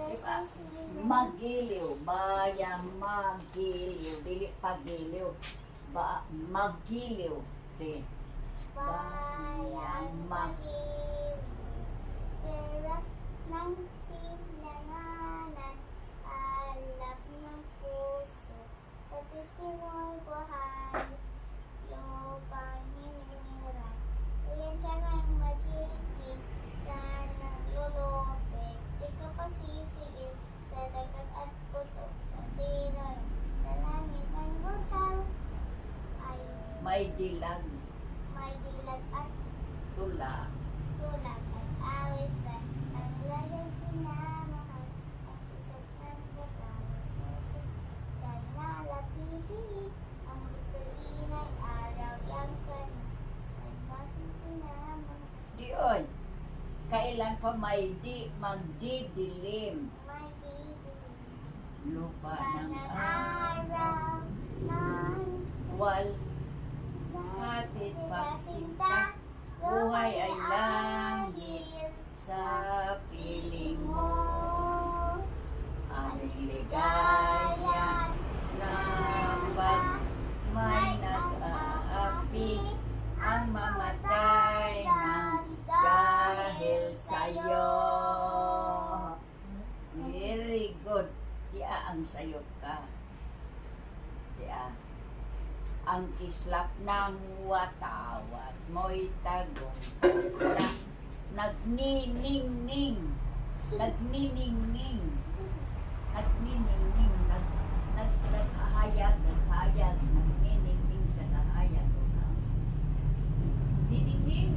Diba? Magiliw, bayang magiliw, dili pagiliw. Magiliw. Si bayang Magiliw. Peras ng sinanganan, alap ng puso, sa titinoy buhay, lupang hiniran. Uyan ka ng magiging sa naglulupit, di ka pasisigil sa dagat at putok, sa sinoy, sa langit ng butaw, ay may dilag, may dilag at tula. tulad at awit sa ang lagay sinamahal, ang isip ng gagawin. Dahil nalapigit ang bituin ay araw yang kanya, ay bakit sinamahal. Di oy, kailan pa may magdidilim May bibig lupa ng ng araw ng wal hatid pagsinta, buhay ay langit sa piling mo. Ang ligaya ng pag may nag-aapi, ang mamatay ng dahil sa'yo. Very good. Diya ang sayop ka. Diya. Ang kislap ng watawat mo'y tagong nagniningning. Nagniningning. Nagniningning. Naghahayag. Nagniningning sa kahayag. Niningning.